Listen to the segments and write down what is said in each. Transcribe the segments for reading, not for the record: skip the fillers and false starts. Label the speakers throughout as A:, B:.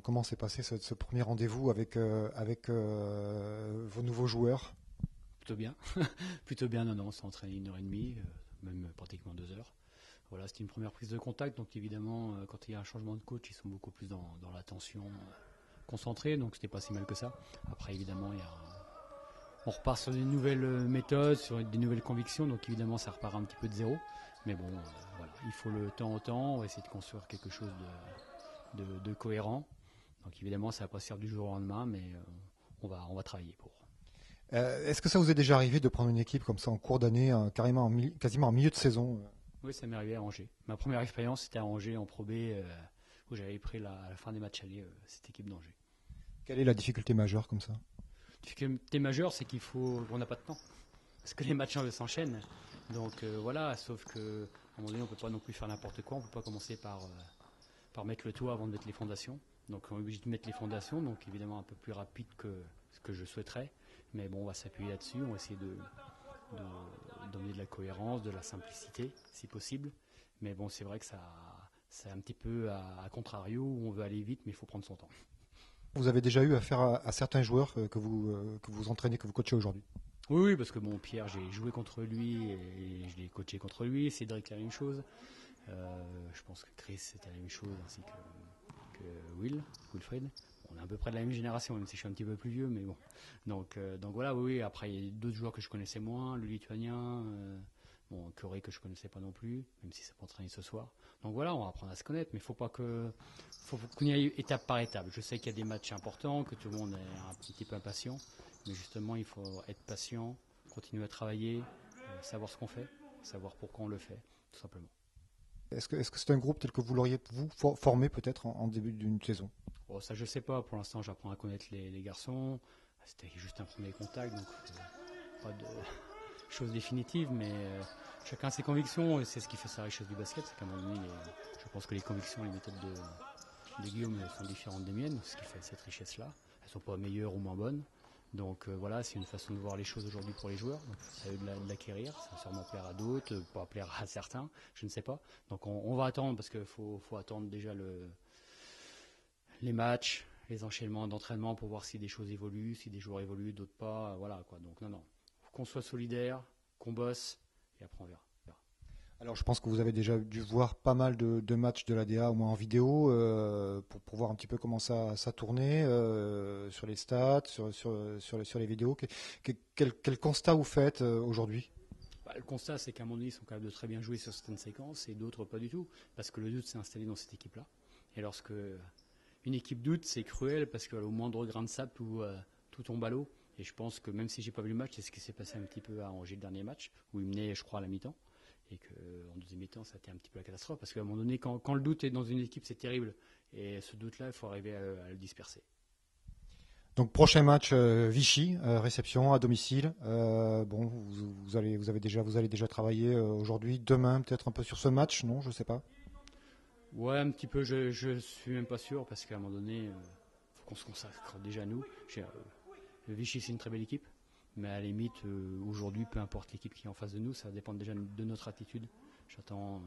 A: Comment s'est passé ce premier rendez-vous avec vos nouveaux joueurs?
B: Plutôt bien. Plutôt bien, non, non, on s'est entraîné 1 heure et demie, même pratiquement 2 heures. Voilà, c'était une première prise de contact, donc évidemment, quand il y a un changement de coach, ils sont beaucoup plus dans l'attention, concentrés, donc c'était pas si mal que ça. Après, évidemment, on repart sur des nouvelles méthodes, sur des nouvelles convictions, donc évidemment, ça repart un petit peu de zéro. Mais bon, voilà, il faut le temps au temps, on va essayer de construire quelque chose de cohérent. Donc évidemment, ça va pas se faire du jour au lendemain, mais on va travailler pour.
A: Est-ce que ça vous est déjà arrivé de prendre une équipe comme ça en cours d'année, quasiment en milieu de saison?
B: Oui, ça m'est arrivé à Angers. Ma première expérience, c'était à Angers en Pro B, où j'avais pris à la fin des matchs allés cette équipe d'Angers.
A: Quelle est la difficulté majeure comme ça?
B: La difficulté majeure, c'est qu'on n'a pas de temps. Parce que les matchs s'enchaînent. Donc voilà, sauf qu'à un moment donné, on ne peut pas non plus faire n'importe quoi. On ne peut pas commencer par mettre le toit avant de mettre les fondations. Donc on est obligé de mettre les fondations, donc évidemment un peu plus rapide que ce que je souhaiterais. Mais bon, on va s'appuyer là-dessus, on va essayer d'emmener de la cohérence, de la simplicité, si possible. Mais bon, c'est vrai que c'est un petit peu à contrario, où on veut aller vite, mais il faut prendre son temps.
A: Vous avez déjà eu affaire à certains joueurs que vous entraînez, que vous coachez aujourd'hui?
B: Oui, oui, parce que bon, Pierre, j'ai joué contre lui et je l'ai coaché contre lui. Cédric, la même chose. Je pense que Chris, c'était la même chose, ainsi que Wilfried. On est à peu près de la même génération, même si je suis un petit peu plus vieux, mais bon. Donc voilà, oui, oui. Après, il y a d'autres joueurs que je connaissais moins, le Lituanien, Corée que je connaissais pas non plus, même si ça peut entraîner ce soir. Donc voilà, on va apprendre à se connaître, mais faut qu'on y aille étape par étape. Je sais qu'il y a des matchs importants, que tout le monde est un petit peu impatient, mais justement, il faut être patient, continuer à travailler, savoir ce qu'on fait, savoir pourquoi on le fait, tout simplement.
A: Est-ce que c'est un groupe tel que vous l'auriez vous formé peut-être en début d'une saison?
B: Bon, ça, je sais pas. Pour l'instant, j'apprends à connaître les garçons. C'était juste un premier contact, donc pas de choses définitives, mais chacun a ses convictions et c'est ce qui fait sa richesse du basket. C'est qu'à un moment donné, je pense que les convictions, les méthodes de Guillaume sont différentes des miennes, ce qui fait cette richesse-là. Elles sont pas meilleures ou moins bonnes. Donc voilà, c'est une façon de voir les choses aujourd'hui pour les joueurs. Donc ça a eu de l'acquérir, ça va sûrement plaire à d'autres, pas plaire à certains, je ne sais pas. Donc on va attendre parce qu'il faut attendre déjà les matchs, les enchaînements d'entraînement pour voir si des choses évoluent, si des joueurs évoluent, d'autres pas. Voilà quoi. Donc non. Faut qu'on soit solidaire, qu'on bosse et après on verra.
A: Alors je pense que vous avez déjà dû voir pas mal de matchs de l'ADA, au moins en vidéo, pour voir un petit peu comment ça tournait sur les stats, sur les vidéos. Quel constat vous faites aujourd'hui?
B: Le constat, c'est qu'à un moment donné, ils sont capables de très bien jouer sur certaines séquences et d'autres pas du tout. Parce que le doute s'est installé dans cette équipe-là. Et lorsque une équipe doute, c'est cruel parce qu'au moindre grain de sable, tout tombe à l'eau. Et je pense que même si j'ai pas vu le match, c'est ce qui s'est passé un petit peu à Angers le dernier match, où ils menaient, je crois, à la mi-temps. Et qu'en deuxième mi-temps, ça a été un petit peu la catastrophe. Parce qu'à un moment donné, quand le doute est dans une équipe, c'est terrible. Et ce doute-là, il faut arriver à le disperser.
A: Donc prochain match Vichy, réception à domicile. Bon, vous allez déjà travailler aujourd'hui, demain peut-être un peu sur ce match, non? Je sais pas.
B: Ouais, un petit peu. Je suis même pas sûr parce qu'à un moment donné, faut qu'on se consacre déjà à nous. Le Vichy, c'est une très belle équipe, mais à la limite, aujourd'hui, peu importe l'équipe qui est en face de nous, ça va dépendre déjà de notre attitude. J'attends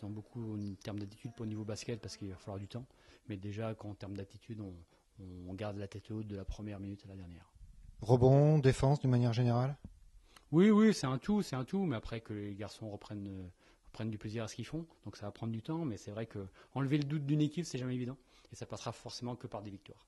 B: beaucoup en termes d'attitude pour le niveau basket parce qu'il va falloir du temps. Mais déjà, qu'en termes d'attitude, on garde la tête haute de la première minute à la dernière.
A: Rebond, défense d'une manière générale?
B: Oui, c'est un tout, mais après que les garçons reprennent du plaisir à ce qu'ils font, donc ça va prendre du temps, mais c'est vrai que enlever le doute d'une équipe, c'est jamais évident, et ça passera forcément que par des victoires.